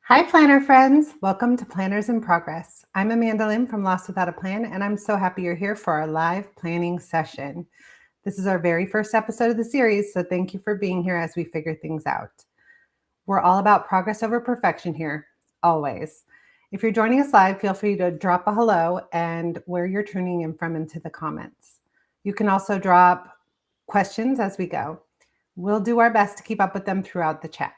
Hi, planner friends. Welcome to Planners in Progress. I'm AMANDALYNN from Lost Without a Plan, and I'm so happy you're here for our live planning session. This is our very first episode of the series, so thank you for being here as we figure things out. We're all about progress over perfection here, always. If you're joining us live, feel free to drop a hello and where you're tuning in from into the comments. You can also drop questions as we go. We'll do our best to keep up with them throughout the chat.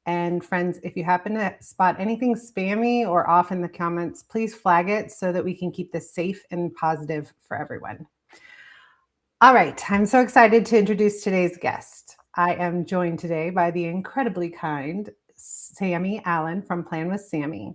And friends, if you happen to spot anything spammy or off in the comments, please flag it so that we can keep this safe and positive for everyone. All right, I'm so excited to introduce today's guest. I am joined today by the incredibly kind Sami Allen from Plan With Sami.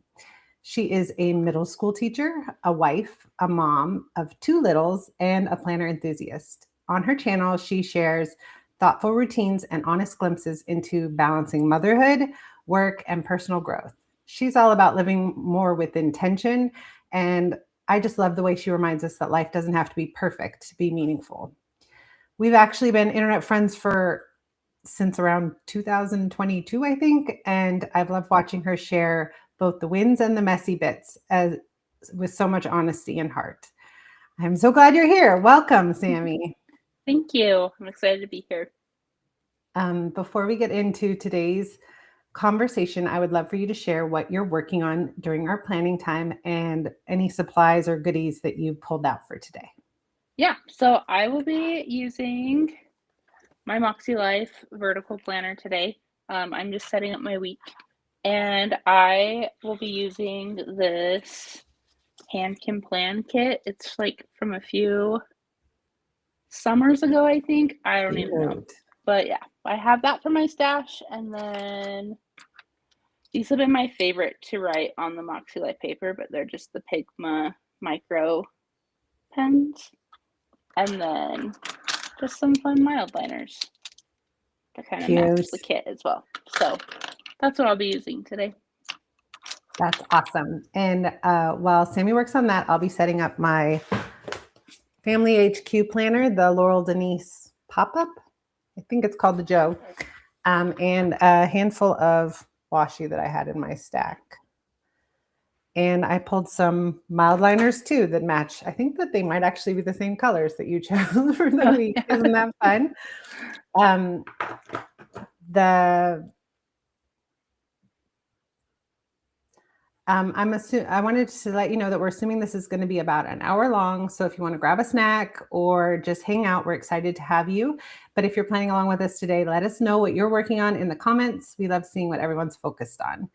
She is a middle school teacher, a wife, a mom of two littles, and a planner enthusiast. On her channel, she shares thoughtful routines and honest glimpses into balancing motherhood, work, and personal growth. She's all about living more with intention, and I just love the way she reminds us that life doesn't have to be perfect to be meaningful. We've actually been internet friends since around 2022, I think, and I've loved watching her share both the wins and the messy bits with so much honesty and heart. I'm so glad you're here. Welcome, Sami. Thank you. I'm excited to be here. Before we get into today's conversation, I would love for you to share what you're working on during our planning time and any supplies or goodies that you pulled out for today. Yeah, so I will be using my Moxie Life vertical planner today. I'm just setting up my week, and I will be using this Hand Can Plan kit. It's like from a few summers ago, I think. I don't even know. But yeah, I have that for my stash, and then these have been my favorite to write on the Moxie Life paper, but they're just the Pigma micro pens. And then just some fun mild liners to kind of match the kit as well. So that's what I'll be using today. That's awesome. And while Sami works on that, I'll be setting up my Family HQ planner, the Laurel Denise pop-up. I think it's called the Joe. And a handful of washi that I had in my stack. And I pulled some mild liners too that match. I think that they might actually be the same colors that you chose for the week. Isn't that fun? I wanted to let you know that we're assuming this is going to be about an hour long. So if you want to grab a snack or just hang out, we're excited to have you. But if you're planning along with us today, let us know what you're working on in the comments. We love seeing what everyone's focused on.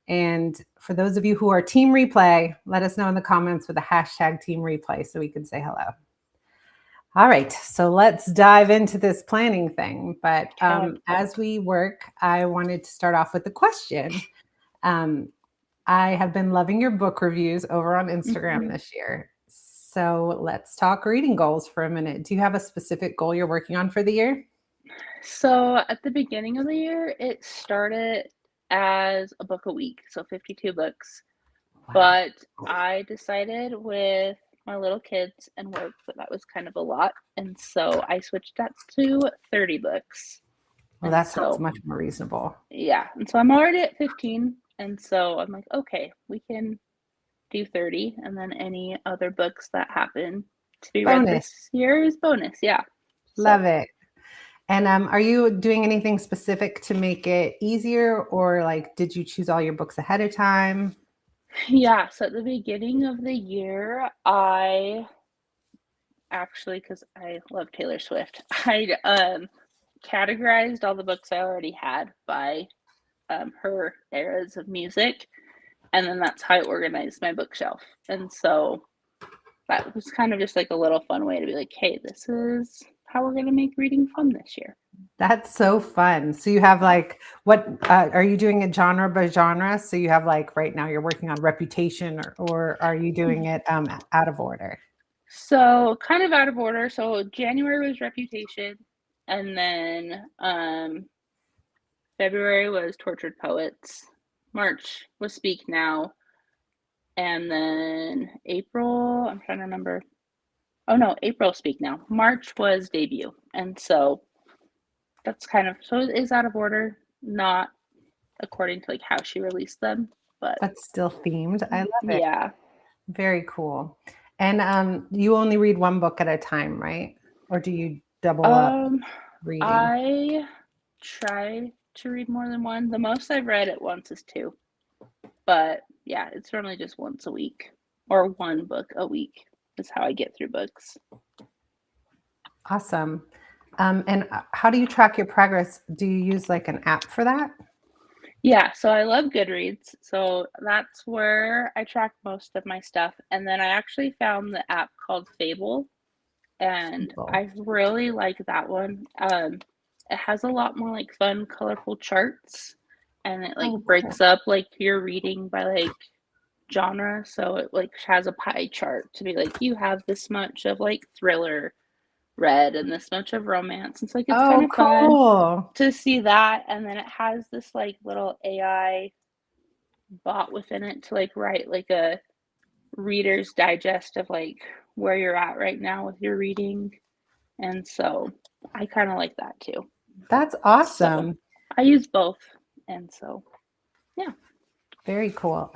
And for those of you who are Team Replay, let us know in the comments with the hashtag Team Replay so we can say hello. All right, so let's dive into this planning thing. But as we work, I wanted to start off with a question. I have been loving your book reviews over on Instagram this year. So let's talk reading goals for a minute. Do you have a specific goal you're working on for the year? So at the beginning of the year, it started as a book a week, so 52 books. Wow. But I decided with my little kids and work that was kind of a lot. And so I switched that to 30 books. Well, that sounds much more reasonable. Yeah. And so I'm already at 15. And so I'm like, okay, we can do 30. And then any other books that happen to be read this year is bonus. Yeah. Love it. And are you doing anything specific to make it easier, or like, did you choose all your books ahead of time? Yeah. So at the beginning of the year, I actually, because I love Taylor Swift, I categorized all the books I already had by her eras of music, and then that's how I organized my bookshelf. And so that was kind of just like a little fun way to be like, hey, this is how we're going to make reading fun this year. That's so fun. So you have like, what are you doing it genre by genre? So you have like, right now you're working on Reputation, or are you doing it out of order? So kind of out of order. So January was Reputation, and then February was Tortured Poets, March was Speak Now, and then April, I'm trying to remember. Oh no, April Speak Now. March was Debut. And so that's kind of, so it is out of order, not according to like how she released them. but still themed. I love it. yeah. Very cool. And you only read one book at a time, right? Or do you double up Um, reading? I try to read more than one. The most I've read at once is two. But yeah, it's normally just once a week or one book a week is how I get through books. Awesome. And how do you track your progress? Do you use like an app for that? Yeah, so I love Goodreads. So that's where I track most of my stuff. And then I actually found the app called Fable, and Cool. I really like that one. It has a lot more like fun, colorful charts, and it like Oh, cool. breaks up like your reading by like genre. So it like has a pie chart to be like you have this much of like thriller read and this much of romance. It's like it's kind Oh, of fun cool. to see that, and then it has this like little AI bot within it to like write like a reader's digest of like where you're at right now with your reading. And so I kind of like that too. That's So awesome. I use both. And so, yeah. Very cool.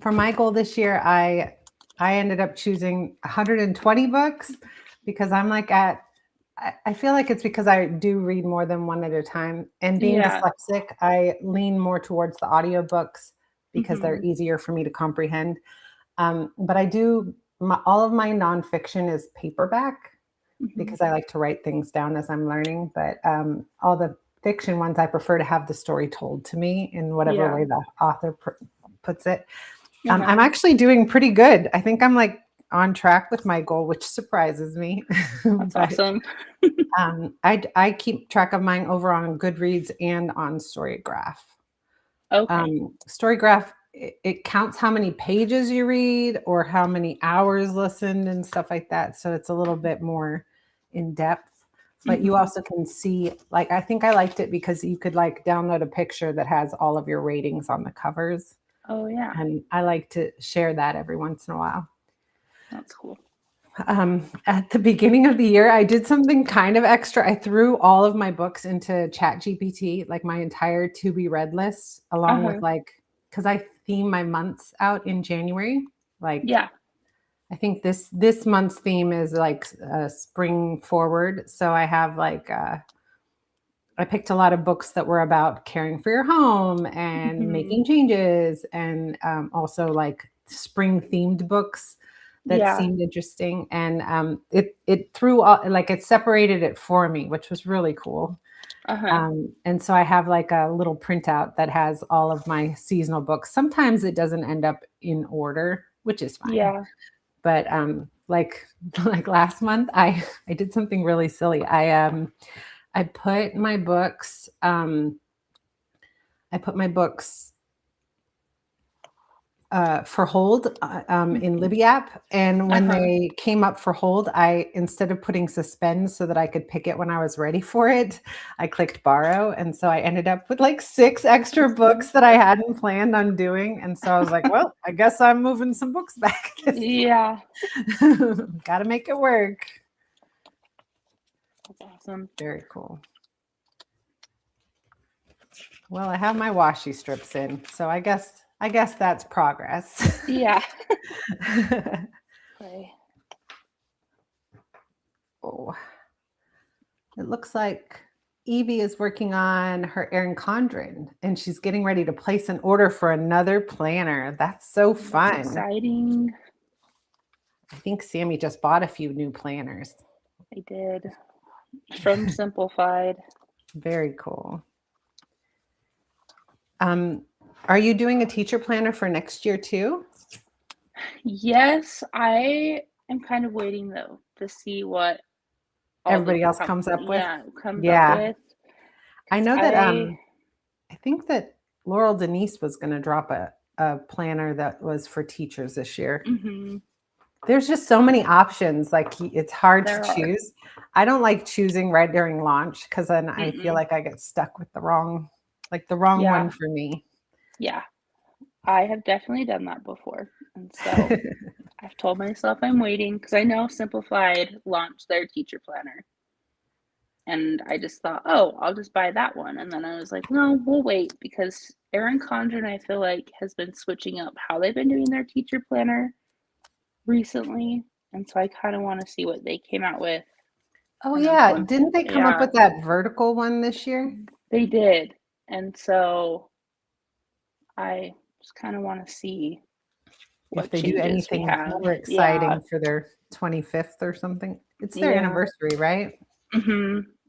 For my goal this year, I ended up choosing 120 books because I'm like I feel like it's because I do read more than one at a time. And being Yeah. dyslexic, I lean more towards the audiobooks because they're Hmm. easier for me to comprehend. But I do all of my nonfiction is paperback Hmm. because I like to write things down as I'm learning. But all the fiction ones, I prefer to have the story told to me in whatever Yeah. way the author puts it. Uh-huh. I'm actually doing pretty good. I think I'm like on track with my goal, which surprises me. That's But awesome. I keep track of mine over on Goodreads and on Storygraph. Okay. Storygraph, it counts how many pages you read or how many hours listened and stuff like that. So it's a little bit more in depth. But you Hmm. also can see, like, I think I liked it because you could like download a picture that has all of your ratings on the covers. Oh, yeah. And I like to share that every once in a while. That's cool. At the beginning of the year, I did something kind of extra. I threw all of my books into ChatGPT, like my entire to be read list, along with Uh-huh. like, because I theme my months out in January. Like, Yeah. I think this month's theme is like spring forward. So I have like I picked a lot of books that were about caring for your home and Hmm. making changes, and also like spring themed books that Yeah. seemed interesting. And it threw all, like it separated it for me, which was really cool. Uh-huh. And so I have like a little printout that has all of my seasonal books. Sometimes it doesn't end up in order, which is fine. Yeah. But like like last month, I did something really silly. I put my books, I put my books for hold in Hmm. Libby app. And when Uh-huh. they came up for hold, I, instead of putting suspend so that I could pick it when I was ready for it, I clicked borrow. And so I ended up with like 6 extra books that I hadn't planned on doing. And so I was like, well, I guess I'm moving some books back this Yeah. time. Got to make it work. That's awesome. Very cool. Well, I have my washi strips in, so I guess that's progress. Yeah. Okay. Oh, it looks like Evie is working on her Erin Condren, and she's getting ready to place an order for another planner. That's so That's fun. exciting. I think Sammy just bought a few new planners. I did. From Simplified. Very cool. Um, are you doing a teacher planner for next year too? Yes, I am kind of waiting though to see what all the Everybody else comes up with? comes up Yeah. with. I 'Cause know that I think that Laurel Denise was going to drop a planner that was for teachers this year. Mhm, There's just so many options. Like it's hard to there are. choose. I don't like choosing right during launch because then I feel Mm-mm. like I get stuck with the wrong one Yeah, for me. yeah. I have definitely done that before. And so I've told myself I'm waiting because I know Simplified launched their teacher planner. And I just thought, oh, I'll just buy that one. And then I was like, no, we'll wait, because Erin Condren, I feel like, has been switching up how they've been doing their teacher planner recently. And so I kind of want to see what they came out with. Oh, And yeah. Didn't they come up yeah, with that vertical one this year? they did. And so I just kind of want to see what If they do changes we anything have. more exciting for their 25th or something. It's their anniversary, right?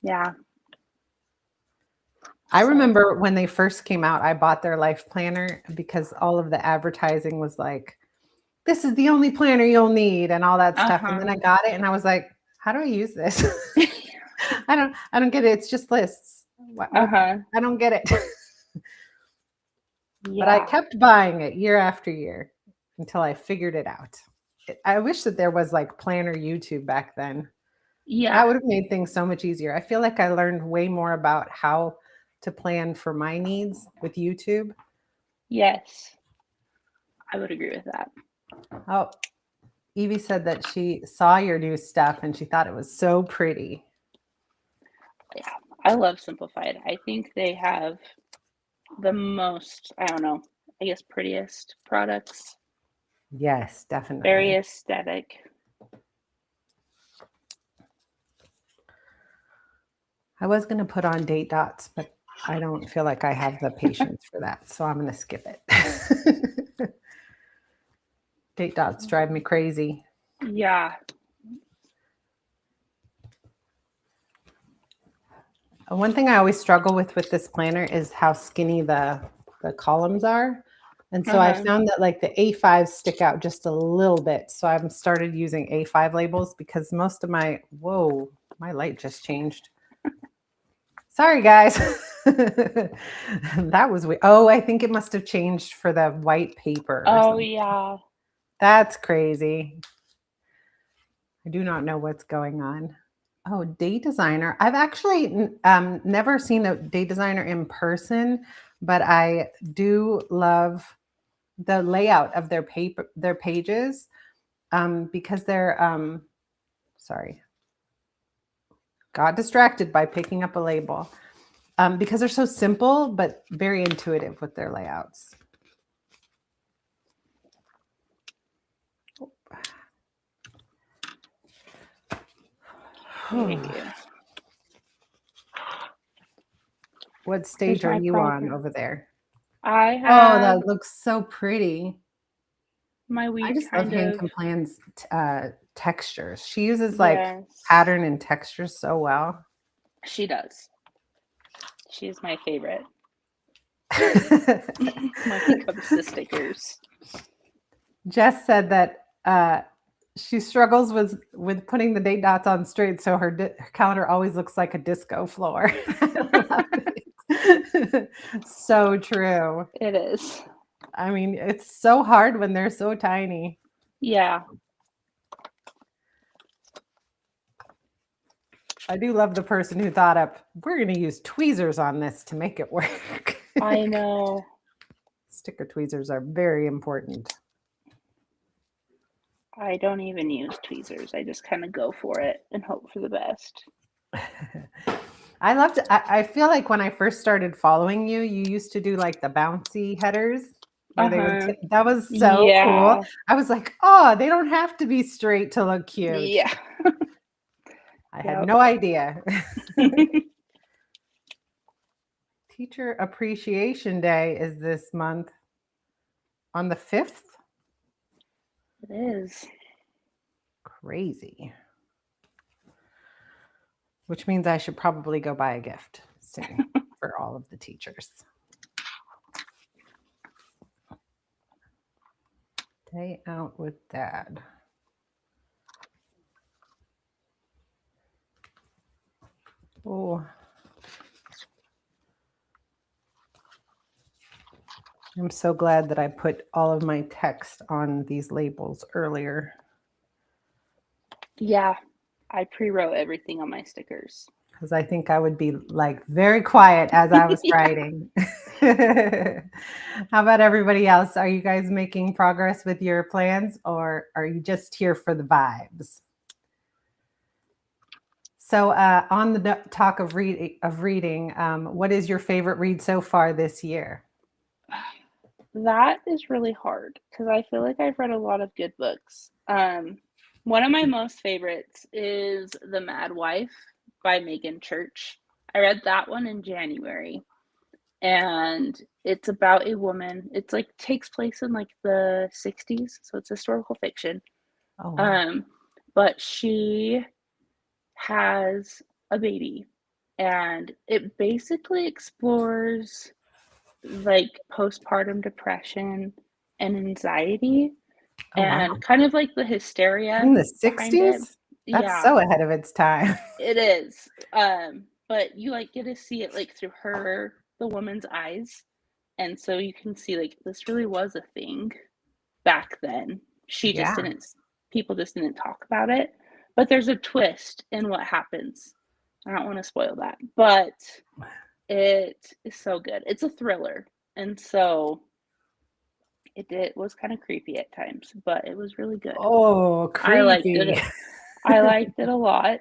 Yeah. I remember when they first came out, I bought their life planner because all of the advertising was like, this is the only planner you'll need and all that stuff. And then I got it and I was like, how do I use this? I don't get it. It's just lists. I don't get it. But I kept buying it year after year until I figured it out. I wish that there was like planner YouTube back then. Yeah. That would have made things so much easier. I feel like I learned way more about how to plan for my needs with YouTube. Yes. I would agree with that. Oh, Evie said that she saw your new stuff and she thought it was so pretty. Yeah, I love Simplified. I think they have the most, I don't know, I guess prettiest products. Yes, definitely. Very aesthetic. I was going to put on date dots, but I don't feel like I have the patience for that, so I'm going to skip it. Date dots drive me crazy. Yeah. One thing I always struggle with this planner is how skinny the columns are. And so I found that like the A5s stick out just a little bit. So I've started using A5 labels because most of my, whoa, my light just changed. Sorry, guys. That was weird. Oh, I think it must have changed for the white paper. Oh, yeah. That's crazy. I do not know what's going on. Oh, Day Designer. I've actually never seen a Day Designer in person, but I do love the layout of their pages, because they're sorry, got distracted by picking up a label, because they're so simple but very intuitive with their layouts. What stage are you on over there? I have. Oh, that looks so pretty. My week. I just love Hank and Plan's textures. She uses like pattern and textures so well. She does. She's my favorite. When it comes to stickers. Jess said that she struggles with putting the date dots on straight, so her calendar always looks like a disco floor. So true. It is. I mean, it's so hard when they're so tiny. Yeah. I do love the person who thought up, we're going to use tweezers on this to make it work. I know. Sticker tweezers are very important. I don't even use tweezers. I just kind of go for it and hope for the best. I feel like when I first started following you, you used to do like the bouncy headers. Where that was so cool. I was like, oh, they don't have to be straight to look cute. Yeah. I had no idea. Teacher Appreciation Day is this month on the 5th. It is. Crazy. Which means I should probably go buy a gift soon for all of the teachers. Day out with Dad. Oh. I'm so glad that I put all of my text on these labels earlier. Yeah, I pre-wrote everything on my stickers. Because I think I would be like very quiet as I was writing. How about everybody else? Are you guys making progress with your plans, or are you just here for the vibes? So, on the talk of reading, what is your favorite read so far this year? That is really hard because I feel like I've read a lot of good books. One of my most favorites is The Mad Wife by Megan Church. I read that one in January, and it's about a woman. It's like takes place in like the 60s, so it's historical fiction. Oh, wow. Um, but she has a baby, and it basically explores like postpartum depression and anxiety Oh, wow. and kind of like the hysteria In the behind it. 60s? That's Yeah, so ahead of its time. it is. But you like get to see it like through the woman's eyes. And so you can see like this really was a thing back then. She just Yeah. didn't, people just didn't talk about it. But there's a twist in what happens. I don't want to spoil that, but it is so good. It's a thriller. And so it was kind of creepy at times, but it was really good. Oh, I liked creepy. it. I liked it a lot.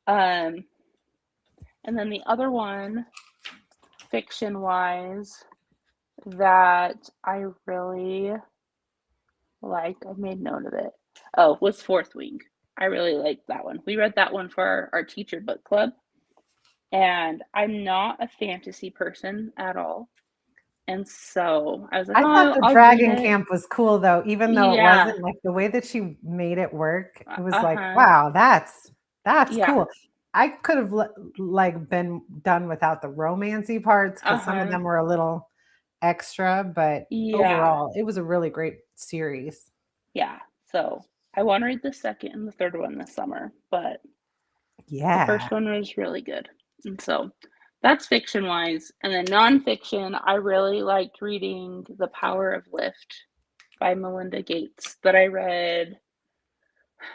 Um, and then the other one, fiction-wise, that I really liked, I made note of it. Oh, was Fourth Wing. I really liked that one. We read that one for our teacher book club, and I'm not a fantasy person at all. And so I was like, I thought oh, the I'll read dragon it. camp was cool though, even though it Yeah. wasn't like the way that she made it work. It was like, Uh-huh. wow, that's Yeah. cool. I could have like been done without the romancy parts because some of Uh-huh. them were a little extra, but Yeah. overall, it was a really great series. Yeah. So I want to read the second and the third one this summer, but the Yeah. first one was really good. And so that's fiction wise. And then nonfiction, I really liked reading The Power of Lift by Melinda Gates that I read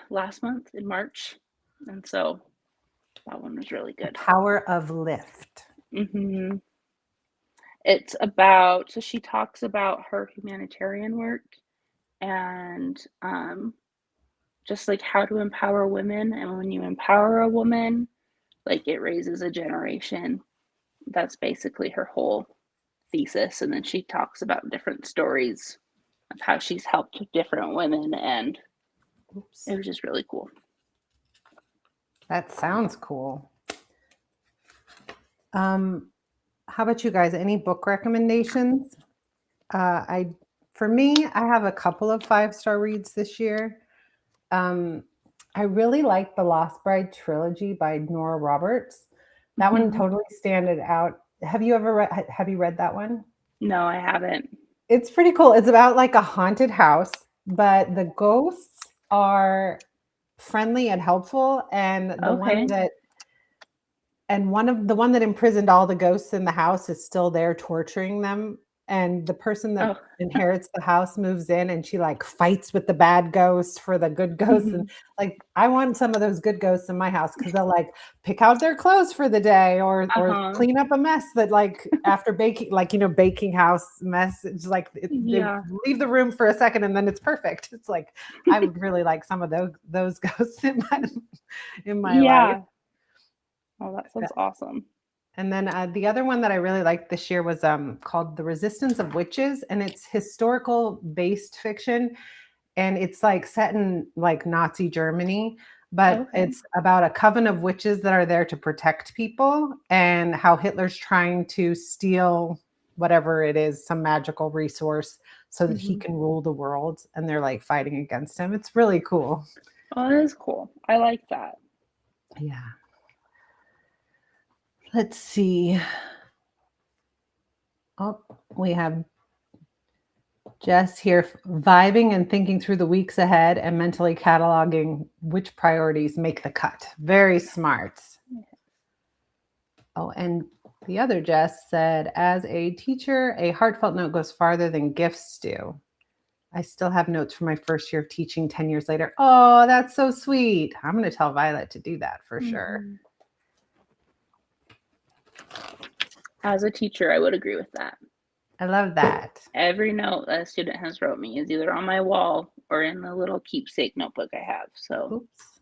last month in March. And so that one was really The good. Power of Lift. hmm It's about, so she talks about her humanitarian work and just like how to empower women. And when you empower a woman, like it raises a generation. That's basically her whole thesis. And then she talks about different stories of how she's helped different women. And Oops. it was just really cool. That sounds cool. How about you guys? Any book recommendations? For me, I have a couple of 5-star reads this year. I really like the Lost Bride trilogy by Nora Roberts. That one Mm-hmm. totally standed out. Have you read that one? No, I haven't. It's pretty cool. It's about like a haunted house, but the ghosts are friendly and helpful, and Okay. the one that imprisoned all the ghosts in the house is still there torturing them. And the person that Oh, inherits the house moves in and she like fights with the bad ghost for the good ghosts. And mm-hmm. like I want some of those good ghosts in my house because they'll like pick out their clothes for the day or Uh-huh. clean up a mess that like after baking, like baking house mess. It's like they Yeah. leave the room for a second and then it's perfect. It's like I would really like some of those ghosts in my life. Yeah. Oh, that sounds awesome. And then the other one that I really liked this year was called The Resistance of Witches, and it's historical based fiction, and it's like set in like Nazi Germany, but Okay. it's about a coven of witches that are there to protect people, and how Hitler's trying to steal whatever it is, some magical resource, so that he Mm-hmm. can rule the world, and they're like fighting against him. It's really cool. Oh, that is cool. I like that. Yeah. Let's see. Oh, we have Jess here vibing and thinking through the weeks ahead and mentally cataloging which priorities make the cut. Very smart. Oh, and the other Jess said, as a teacher, a heartfelt note goes farther than gifts do. I still have notes from my first year of teaching 10 years later. Oh, that's so sweet. I'm going to tell Violet to do that for sure. Mm-hmm. As a teacher, I would agree with that. I love that. Every note that a student has wrote me is either on my wall or in the little keepsake notebook I have. So, Oops.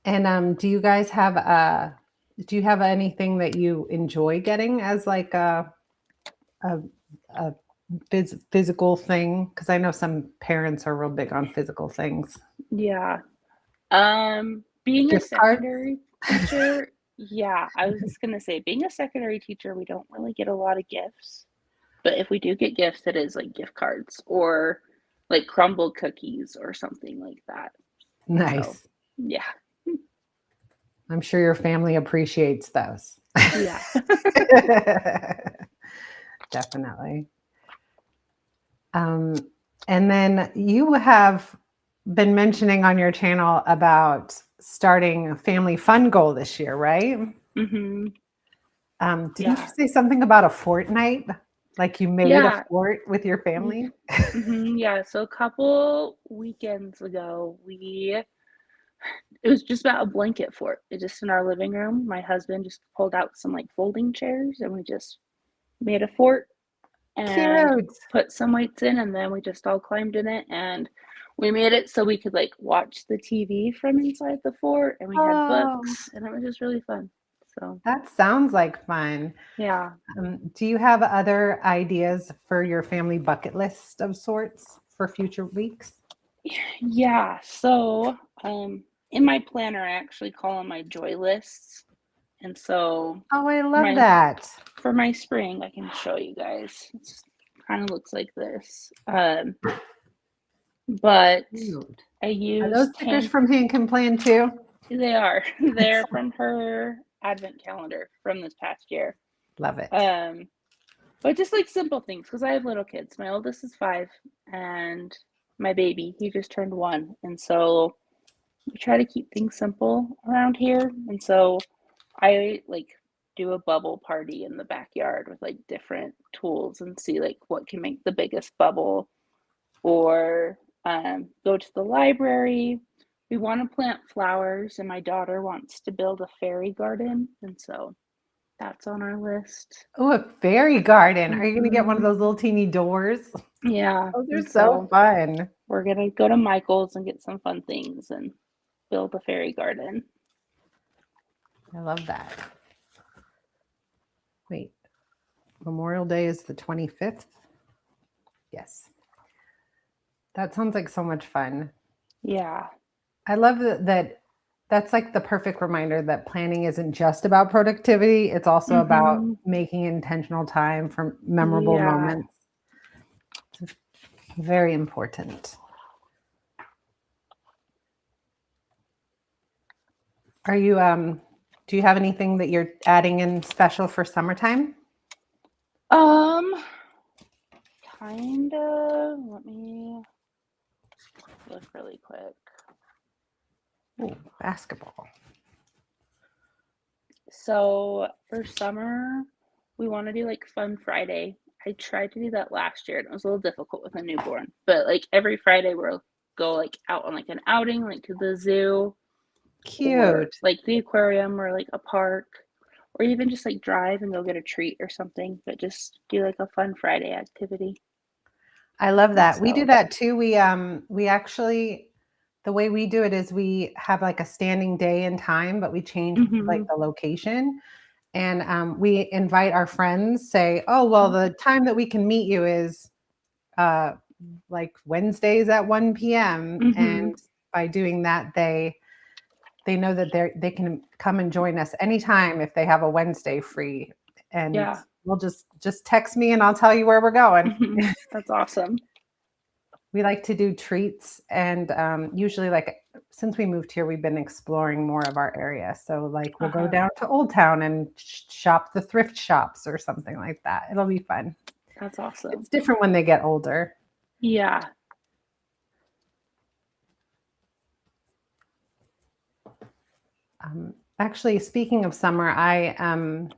And do you guys have do you have anything that you enjoy getting as like a, a physical thing? Because I know some parents are real big on physical things. Yeah. Being a Gift cards? secondary teacher, yeah, I was just gonna say, being a secondary teacher, we don't really get a lot of gifts. But if we do get gifts, it is like gift cards or like crumbled cookies or something like that. So, Nice. yeah. I'm sure your family appreciates those. Yeah. Definitely. Um, and then you have been mentioning on your channel about starting a family fun goal this year, right? Mhm. Didn't you Yeah. say something about a fortnight? Like you made a Yeah. fort with your family? Yeah. So a couple weekends ago, it was just about a blanket fort. It just in our living room. My husband just pulled out some like folding chairs and we just made a fort and Cute. put some weights in, and then we just all climbed in it, and we made it so we could like watch the TV from inside the fort, and we had Oh, books, and it was just really fun. So, that sounds like fun. yeah. Do you have other ideas for your family bucket list of sorts for future weeks? Yeah. So, in my planner, I actually call them my joy lists. And so Oh, I for love my that. for my spring, I can show you guys. It kind of looks like this. But Cute. I Are those use stickers tan. from Hank and Plan too? They are. They're from her advent calendar from this past year. Love it. Um, but just like simple things because I have little kids. My oldest is 5, and my baby, he just turned 1, and so we try to keep things simple around here. And so I like do a bubble party in the backyard with like different tools and see like what can make the biggest bubble, or go to the library. We want to plant flowers, and my daughter wants to build a fairy garden, and so that's on our list. Oh, a fairy garden. Are you going to get one of Hmm. those little teeny doors? Yeah, Those are and so so fun. we're gonna go to Michael's and get some fun things and build a fairy garden. I love that. Wait, Memorial Day is the 25th? Yes. That sounds like so much fun. Yeah. I love that that's like the perfect reminder that planning isn't just about productivity, it's also about Hmm. making intentional time for memorable Yeah. moments. It's very important. Are you do you have anything that you're adding in special for summertime? Um, kind of. Let me look really quick. Ooh, basketball. So for summer, we want to do like Fun Friday. I tried to do that last year and it was a little difficult with a newborn. But like every Friday we'll go like out on like an outing, like to the zoo or Cute. like the aquarium or like a park, or even just like drive and go get a treat or something, but just do like a Fun Friday activity. I love And that. We do so, that too. We actually the way we do it is we have like a standing day and time, but we change like mhm. the location. And we invite our friends, say, oh, well, Oh, the time that we can meet you is uh, like Wednesdays at 1 p.m. mhm. And by doing that, they know that they can come and join us anytime if they have a Wednesday free. And Yeah. we'll just text me and I'll tell you where we're going. Mhm. That's awesome. We like to do treats, and usually, like since we moved here, we've been exploring more of our area. So, like, we'll go Uh-huh. down to Old Town and shop the thrift shops or something like that. It'll be fun. That's awesome. It's different when they get older. Yeah. Actually, speaking of summer, I'm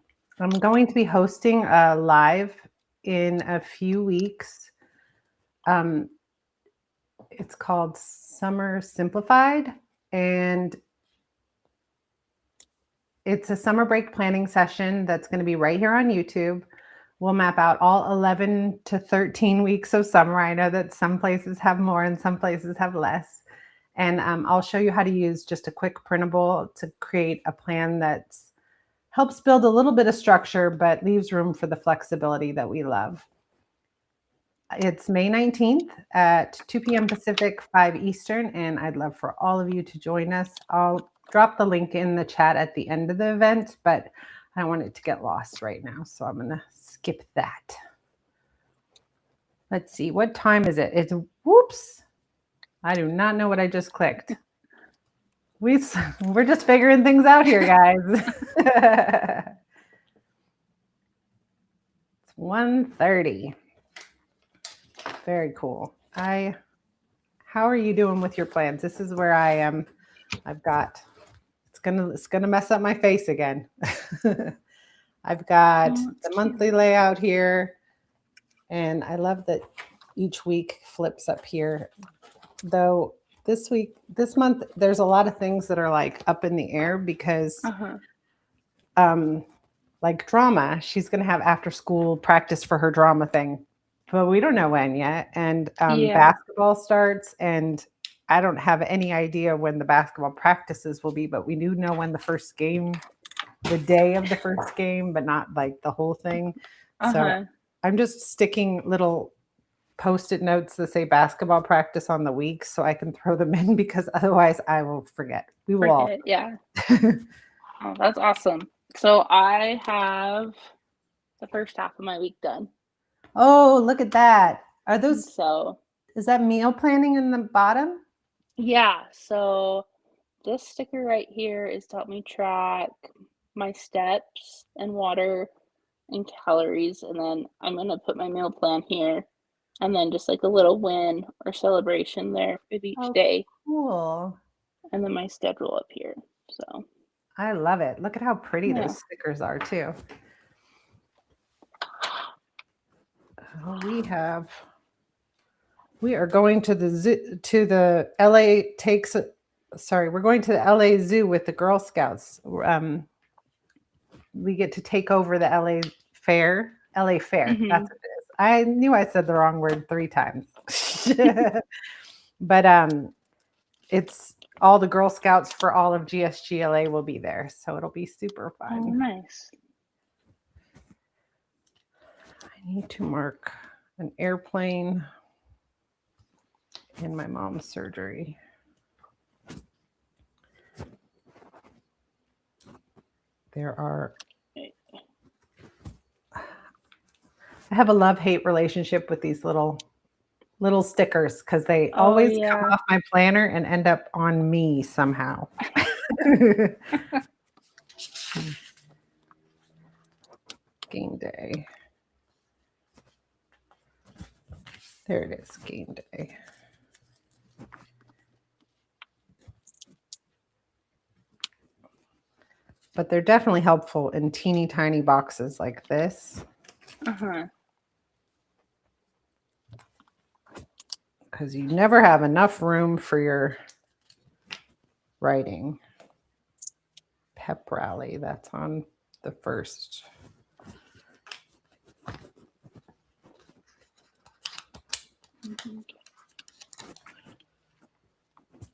going to be hosting a live in a few weeks. Um, it's called Summer Simplified, and it's a summer break planning session that's going to be right here on YouTube. We'll map out all 11 to 13 weeks of summer. I know that some places have more and some places have less. And I'll show you how to use just a quick printable to create a plan that helps build a little bit of structure, but leaves room for the flexibility that we love. It's May 19th at 2 p.m. Pacific, 5 Eastern, and I'd love for all of you to join us. I'll drop the link in the chat at the end of the event, but I don't want it to get lost right now, so I'm going to skip that. Let's see, what time is it? It's, whoops, I do not know what I just clicked. We're just figuring things out here, guys. It's 1:30. Very cool. How are you doing with your plans? This is where I am. It's gonna mess up my face again. I've got the monthly layout here, and I love that each week flips up here. Though this month, there's a lot of things that are like up in the air because like drama, she's gonna have after school practice for her drama thing. But we don't know when yet. And basketball starts, and I don't have any idea when the basketball practices will be, but we do know when the day of the first game, but not like the whole thing. So I'm just sticking little Post-it notes that say basketball practice on the week so I can throw them in, because otherwise I will forget. We will all. Yeah. Oh, that's awesome. So I have the first half of my week done. Oh, look at that. Is that meal planning in the bottom? Yeah. So this sticker right here is to help me track my steps and water and calories. And then I'm going to put my meal plan here, and then just like a little win or celebration there with each day. Cool. And then my schedule up here. So I love it. Look at how pretty those stickers are too. We are going to the zoo, we're going to the LA Zoo with the Girl Scouts. We get to take over the LA Fair. That's what it is. I knew I said the wrong word 3 times. But it's all the Girl Scouts for all of GSGLA will be there. So it'll be super fun. Oh, nice. I need to mark an airplane in my mom's surgery. I have a love-hate relationship with these little stickers because they always come off my planner and end up on me somehow. Game day. There it is, game day. But they're definitely helpful in teeny tiny boxes like this. Because you never have enough room for your writing. Pep rally, that's on the first.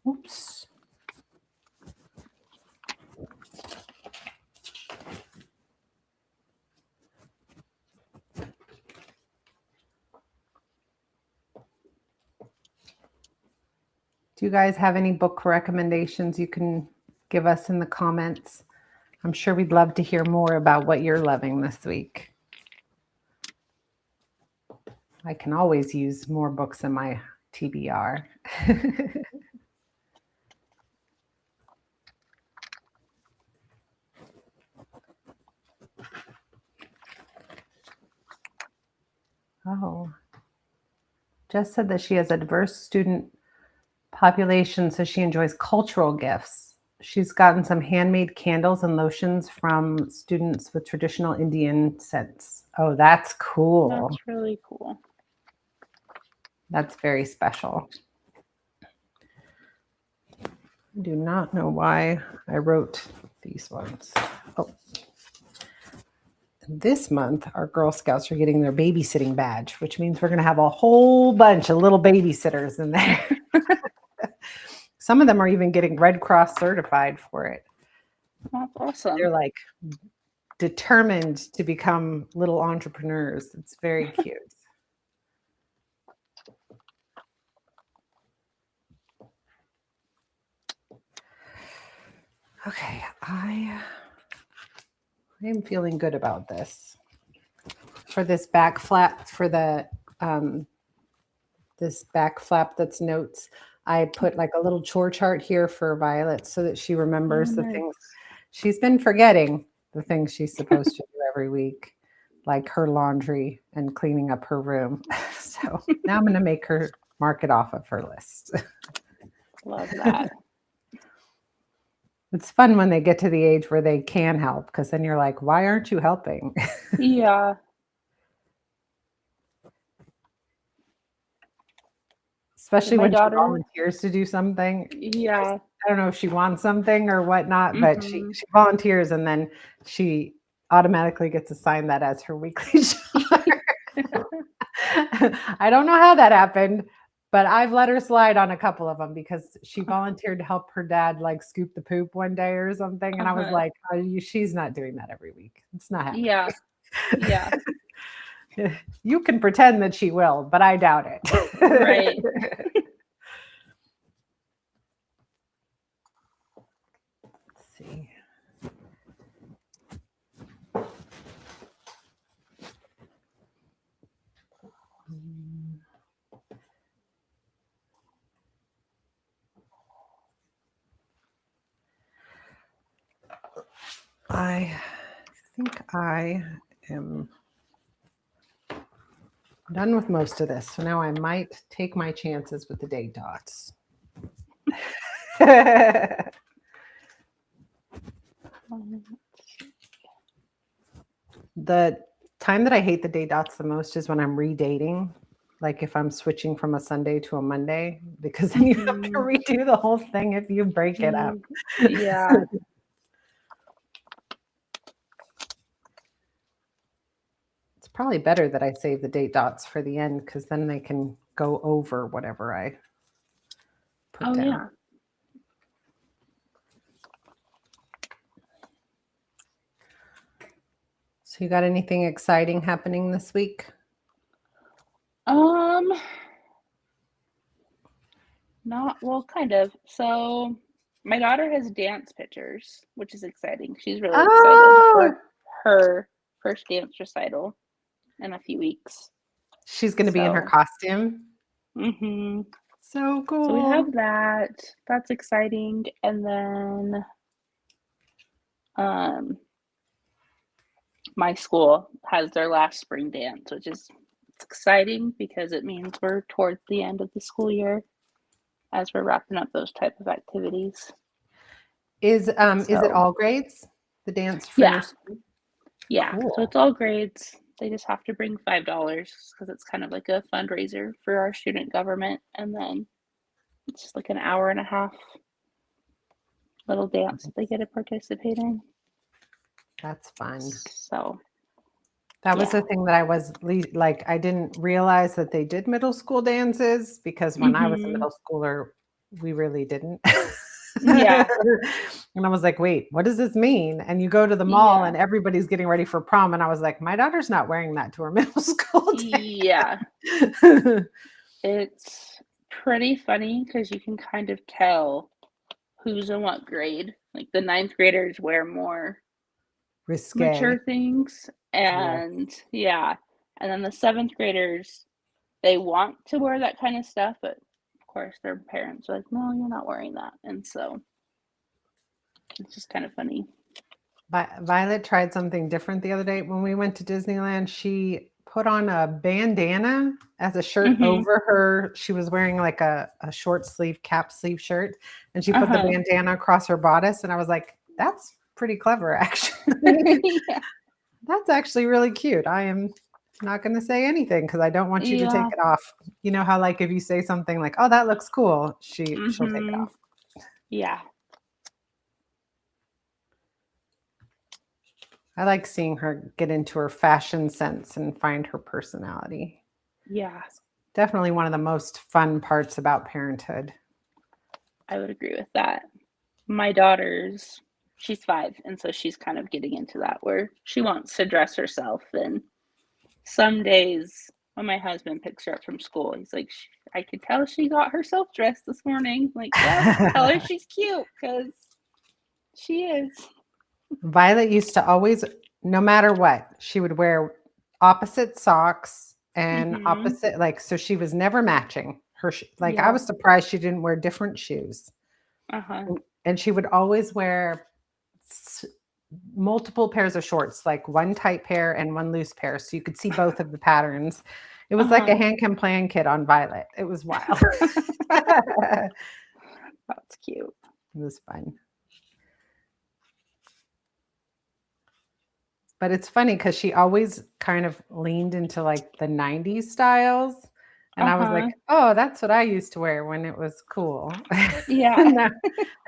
Oops. Do you guys have any book recommendations you can give us in the comments? I'm sure we'd love to hear more about what you're loving this week. I can always use more books in my TBR. Oh, Jess said that she has a diverse student population, so she enjoys cultural gifts. She's gotten some handmade candles and lotions from students with traditional Indian scents. Oh, that's cool. That's really cool. That's very special. I do not know why I wrote these ones. Oh. This month, our Girl Scouts are getting their babysitting badge, which means we're going to have a whole bunch of little babysitters in there. Some of them are even getting Red Cross certified for it. That's awesome. They're like determined to become little entrepreneurs. It's very cute. Okay, I am feeling good about this. For this back flap, for the this back flap that's notes, I put like a little chore chart here for Violet so that she remembers the things she's been forgetting, the things she's supposed to do every week, like her laundry and cleaning up her room. So now I'm going to make her mark it off of her list. Love that. It's fun when they get to the age where they can help, because then you're like, why aren't you helping? Yeah. Especially My when daughter, she volunteers to do something. yeah. I don't know if she wants something or whatnot, but she Mhm. volunteers and then she automatically gets assigned that as her weekly chore. I don't know how that happened, but I've let her slide on a couple of them because she volunteered to help her dad like scoop the poop one day or something. And I was like, oh, she's not doing that every week. It's not happening. Yeah. Yeah. You can pretend that she will, but I doubt it. Right. Let's see. I think I am done with most of this. So now I might take my chances with the date dots. The time that I hate the date dots the most is when I'm redating. Like if I'm switching from a Sunday to a Monday, because then you have to redo the whole thing if you break it up. Yeah. It's probably better that I save the date dots for the end, because then they can go over whatever I put down. Yeah. So you got anything exciting happening this week? Not well, kind of. So my daughter has dance pictures, which is exciting. She's really excited for her first dance recital in a few weeks. She's going to be in her costume. Mm-hmm. So cool. So we have that. That's exciting. And then my school has their last spring dance, which is exciting because it means we're towards the end of the school year as we're wrapping up those type of activities. Is it all grades? The dance for your school? Yeah. Cool. So it's all grades. They just have to bring $5 because it's kind of like a fundraiser for our student government, and then it's just like an hour and a half little dance that they get to participate in. That's fun. So that was the thing that I was like, I didn't realize that they did middle school dances, because when I was a middle schooler, we really didn't. Yeah. And I was like, wait, what does this mean? And you go to the mall and everybody's getting ready for prom. And I was like, my daughter's not wearing that to her middle school day. Yeah. It's pretty funny because you can kind of tell who's in what grade. Like the 9th graders wear more risque mature things. And and then the 7th graders, they want to wear that kind of stuff, but of course their parents are like, no, you're not wearing that. And so it's just kind of funny. Violet tried something different the other day. When we went to Disneyland, she put on a bandana as a shirt over her. She was wearing like a short sleeve cap sleeve shirt, and she put the bandana across her bodice. And I was like, that's pretty clever, actually. That's actually really cute. I am not going to say anything because I don't want you to take it off. You know how like if you say something like, oh, that looks cool, she'll take it off. Yeah. I like seeing her get into her fashion sense and find her personality. Yeah. Definitely one of the most fun parts about parenthood. I would agree with that. My daughter's she's 5, and so she's kind of getting into that where she wants to dress herself, and some days when my husband picks her up from school, he's like, I could tell she got herself dressed this morning." I'm like, "Yep, tell her she's cute because she is." Violet used to always, no matter what, she would wear opposite socks and opposite, like, so she was never matching her. Like, I Yeah. was surprised she didn't wear different shoes. Uh-huh. And she would always wear multiple pairs of shorts, like one tight pair and one loose pair. So you could see both of the patterns. It was like a Uh-huh. hand can plan kit on Violet. It was wild. That's cute. It was fun. But it's funny because she always kind of leaned into like the 90s styles. And I was like, Uh-huh. oh, that's what I used to wear when it was cool. Yeah. and, then,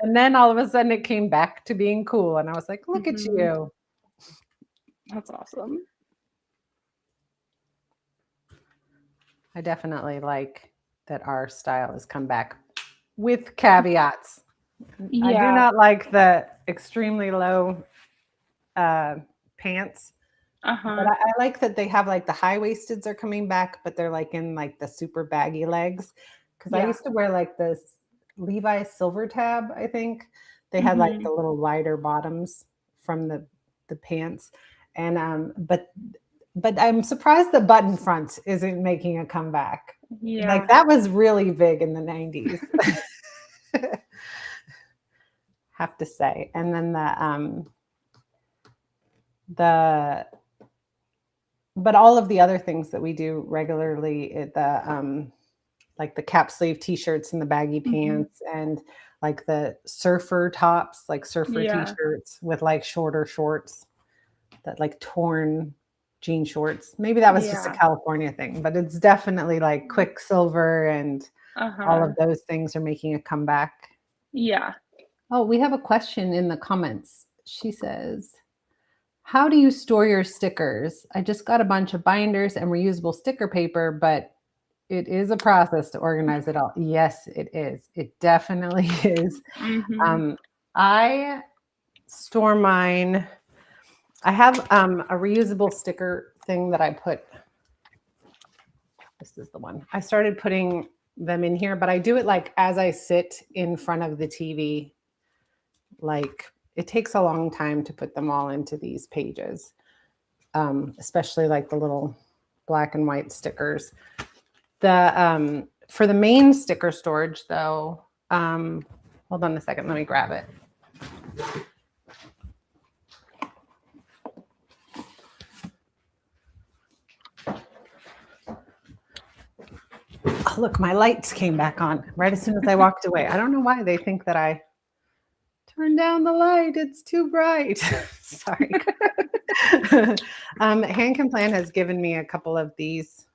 and then all of a sudden it came back to being cool. And I was like, look at Mhm. you. That's awesome. I definitely like that our style has come back with caveats. I do Yeah. not like the extremely low pants. But Uh-huh. I like that they have like the high-waisteds are coming back, but they're like in like the super baggy legs. Because I Yeah. used to wear like this Levi's Silver Tab, I think. They had like the Mhm. little wider bottoms from the pants. And but I'm surprised the button front isn't making a comeback. Like Yeah. that was really big in the 90s. Have to say. And then the but all of the other things that we do regularly, like the cap sleeve t-shirts and the baggy Mhm. pants and like the surfer tops, like surfer Yeah. t-shirts with like shorter shorts, that like torn jean shorts. Maybe that was just a Yeah. California thing, but it's definitely like Quicksilver and all Uh-huh. of those things are making a comeback. Yeah. Oh, we have a question in the comments. She says, how do you store your stickers? I just got a bunch of binders and reusable sticker paper, but it is a process to organize it all. Yes, it is. It definitely is. Mhm. I store mine. I have a reusable sticker thing that I put. This is the one. I started putting them in here, but I do it like as I sit in front of the TV. Like it takes a long time to put them all into these pages, especially like the little black and white stickers. The for the main sticker storage though, hold on a second, let me grab it. Oh, look, my lights came back on right as soon as I walked away. I don't know why they think that I turned down the light. It's too bright. Sorry. Hand Can Plan has given me a couple of these.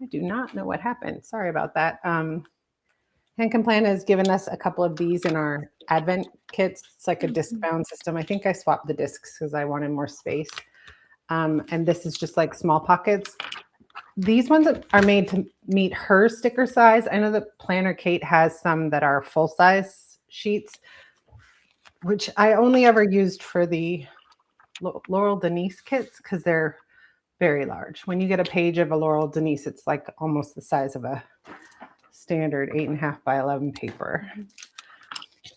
I do not know what happened. Sorry about that. Hand Can Plan has given us a couple of these in our Advent kits. It's like a disc bound system. I think I swapped the discs because I wanted more space. And this is just like small pockets. These ones are made to meet her sticker size. I know that Planner Kate has some that are full size sheets, which I only ever used for the Laurel Denise kits because they're very large. When you get a page of a Laurel Denise, it's like almost the size of a standard 8.5 by 11 paper.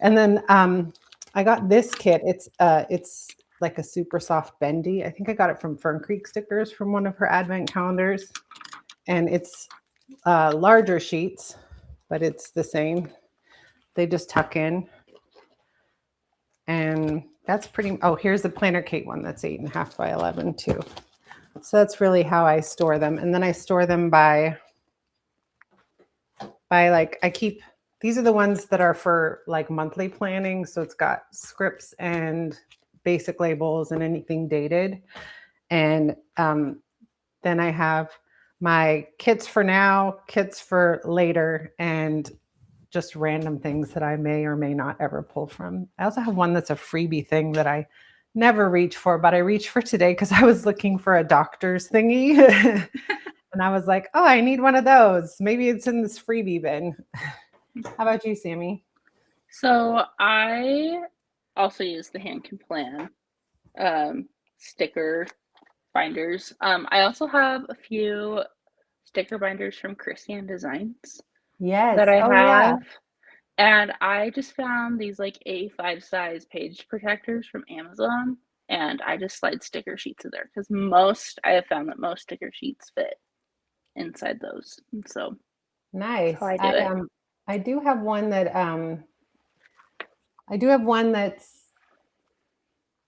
And then I got this kit. It's like a super soft bendy. I think I got it from Fern Creek Stickers from one of her advent calendars. And it's larger sheets, but it's the same. They just tuck in. And that's pretty, oh, here's the Planner Kate one that's 8.5 by 11 too. So that's really how I store them. And then I store them by like, I keep, these are the ones that are for like monthly planning. So it's got scripts and basic labels and anything dated. And then I have my kits for now, kits for later, and just random things that I may or may not ever pull from. I also have one that's a freebie thing that I never reach for, but I reached for today because I was looking for a doctor's thingy. And I was like, oh, I need one of those. Maybe it's in this freebie bin. How about you, Sammy? So I also use the Hand Can Plan sticker binders. I also have a few sticker binders from Christian Designs that Yes. I Oh, yeah. have. And I just found these like A5 size page protectors from Amazon. And I just slide sticker sheets in there because I have found that most sticker sheets fit inside those. And so that's how Nice. I do it. I do have one that's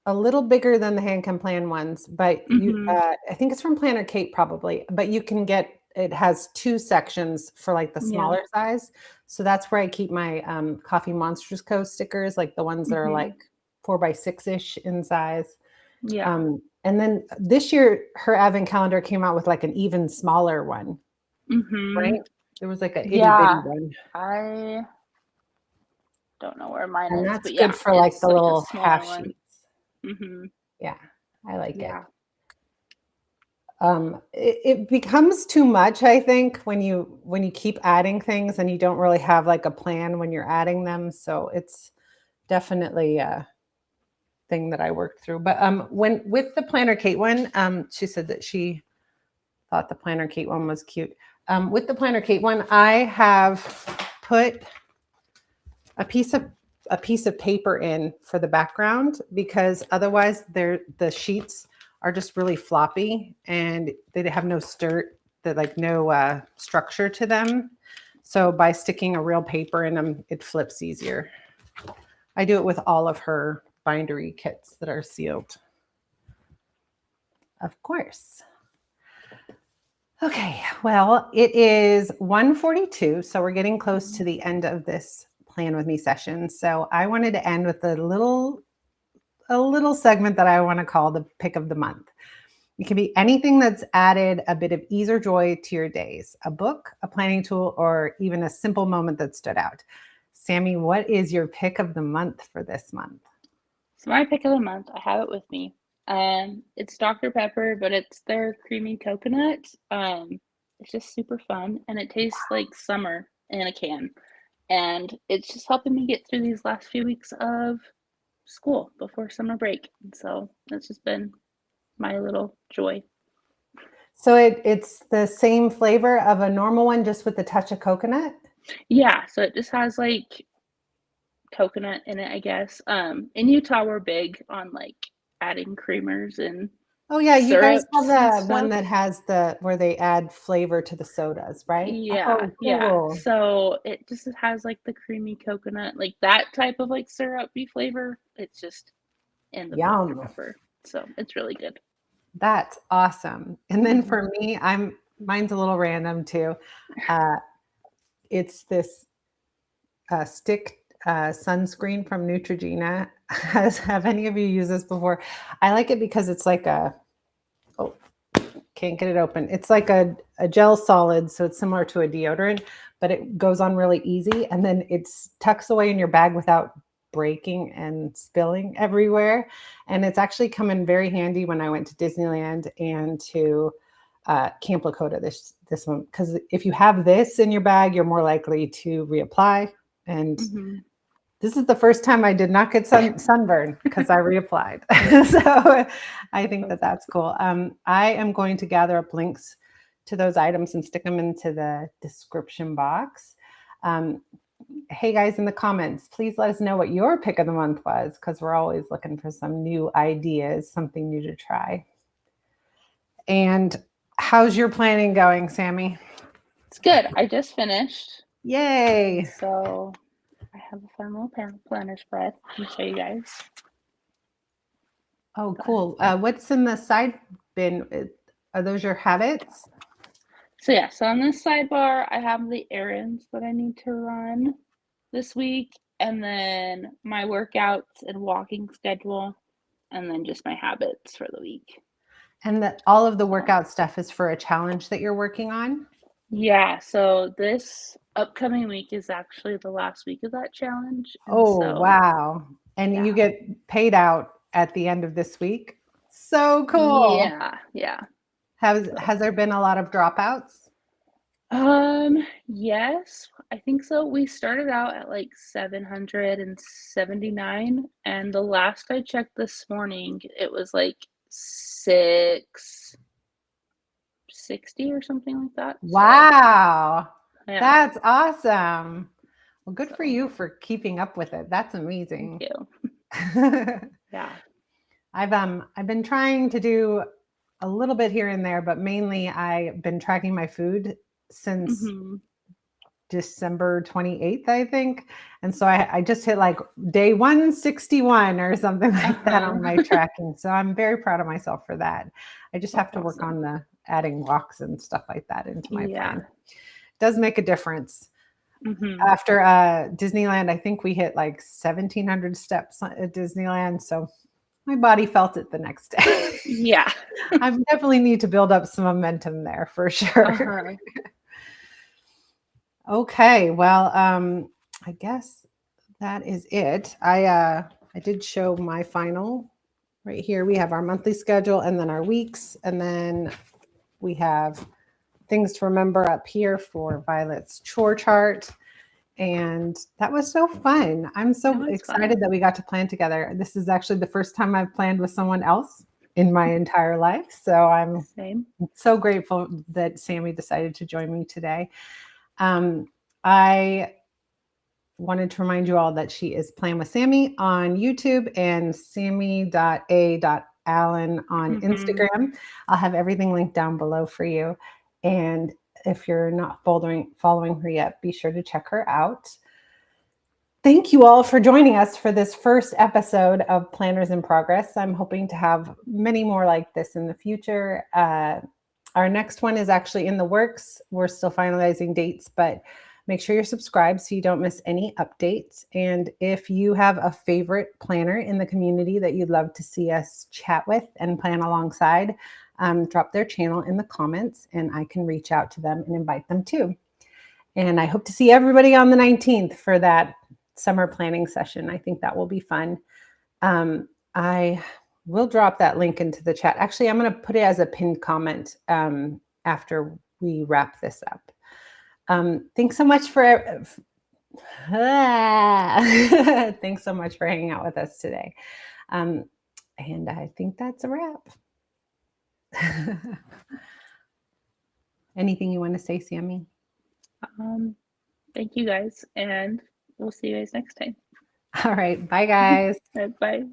a little bigger than the Hand Can Plan ones, but Mm-hmm. I think it's from Planner Kate probably, but you can get it has 2 sections for like the Yeah. smaller size. So that's where I keep my Coffee Monsters Co. stickers, like the ones that are Mm-hmm. like 4x6-ish in size. Yeah. And then this year, her advent calendar came out with like an even smaller one, Mm-hmm. right? There was like an itty bitty Yeah. one. I don't know where mine And is, that's but good yeah, for like it's the like a little smaller half one. sheets. Mm-hmm. Yeah, I like it. Yeah. It becomes too much, I think, when you keep adding things and you don't really have like a plan when you're adding them. So it's definitely a thing that I worked through. But when with the Planner Kate one, she said that she thought the Planner Kate one was cute. With the Planner Kate one, I have put a piece of paper in for the background because otherwise the sheets are just really floppy and they have no no structure to them. So by sticking a real paper in them, it flips easier. I do it with all of her bindery kits that are sealed. Of course. Okay, well, it is 1:42, so we're getting close to the end of this Plan With Me session. So I wanted to end with a little segment that I want to call the pick of the month. It can be anything that's added a bit of ease or joy to your days, a book, a planning tool, or even a simple moment that stood out. Sami, what is your pick of the month for this month? So my pick of the month, I have it with me. It's Dr. Pepper, but it's their creamy coconut. It's just super fun and it tastes like summer in a can. And it's just helping me get through these last few weeks of school before summer break. And so that's just been my little joy. So it's the same flavor of a normal one, just with a touch of coconut? Yeah, so it just has like coconut in it, I guess. In Utah, we're big on like adding creamers and Oh yeah, you guys have syrups and the one stuff. that has where they add flavor to the sodas, right? Yeah, Oh, yeah. cool. So it just has like the creamy coconut, like that type of like syrupy flavor. It's just in the Dr. Yum. Pepper. So it's really good. That's awesome. And then Hmm. for me, mine's a little random too. Uh, it's this stick sunscreen from Neutrogena. Have any of you used this before? I like it because it's like oh, can't get it open. It's like a gel solid, so it's similar to a deodorant, but it goes on really easy. And then it tucks away in your bag without breaking and spilling everywhere. And it's actually come in very handy when I went to Disneyland and to Camp Lakota this one. Because if you have this in your bag, you're more likely to reapply. And Hmm. this is the first time I did not get sunburn because I reapplied. So I think that's cool. I am going to gather up links to those items and stick them into the description box. Hey guys, in the comments, please let us know what your pick of the month was because we're always looking for some new ideas, something new to try. And how's your planning going, Sami? It's good. I just finished. Yay. So I have a fun little planner spread. Let me show you guys. Oh, cool. What's in the side bin? Are those your habits? So yeah, so on this sidebar, I have the errands that I need to run this week, and then my workouts and walking schedule, and then just my habits for the week. And all of the workout stuff is for a challenge that you're working on? Yeah, so this upcoming week is actually the last week of that challenge. And Oh, so, wow. And you yeah. get paid out at the end of this week? So cool. Yeah, yeah. Has there been a lot of dropouts? Yes, I think so. We started out at like 779, and the last I checked this morning, it was like 660 or something like that. Wow. So, yeah. That's awesome. Well, good for So, you for keeping up with it. That's thank amazing. you. Yeah. I've been trying to do a little bit here and there, but mainly I've been tracking my food since Mm-hmm. December 28th, I think. And so I just hit like day 161 or something like that on my tracking. So I'm very proud of myself for that. I just have That's to work awesome. on the adding walks and stuff like that into my Yeah. plan. It does make a difference. Mm-hmm. After Disneyland, I think we hit like 1,700 steps at Disneyland. So my body felt it the next day. Yeah. I definitely need to build up some momentum there for sure. Uh-huh. Okay, well, I guess that is it. I did show my final right here. We have our monthly schedule and then our weeks, and then we have things to remember up here for Violet's chore chart. And that was so fun. I'm so excited that we got to plan together. This is actually the first time I've planned with someone else in my entire life. So I'm so grateful that Sami decided to join me today. I wanted to remind you all that she is Plan with Sami on YouTube and Sammy.a.allen on Instagram. I'll have everything linked down below for you. And if you're not following her yet, be sure to check her out. Thank you all for joining us for this first episode of Planners in Progress. I'm hoping to have many more like this in the future. Our next one is actually in the works. We're still finalizing dates, but make sure you're subscribed so you don't miss any updates. And if you have a favorite planner in the community that you'd love to see us chat with and plan alongside, drop their channel in the comments and I can reach out to them and invite them too. And I hope to see everybody on the 19th for that summer planning session. I think that will be fun. I will drop that link into the chat. Actually, I'm going to put it as a pinned comment after we wrap this up. Thanks so much for thanks so much for hanging out with us today. And I think that's a wrap. Anything you want to say, Sami? Thank you guys, and we'll see you guys next time. All right. Bye, guys. Bye.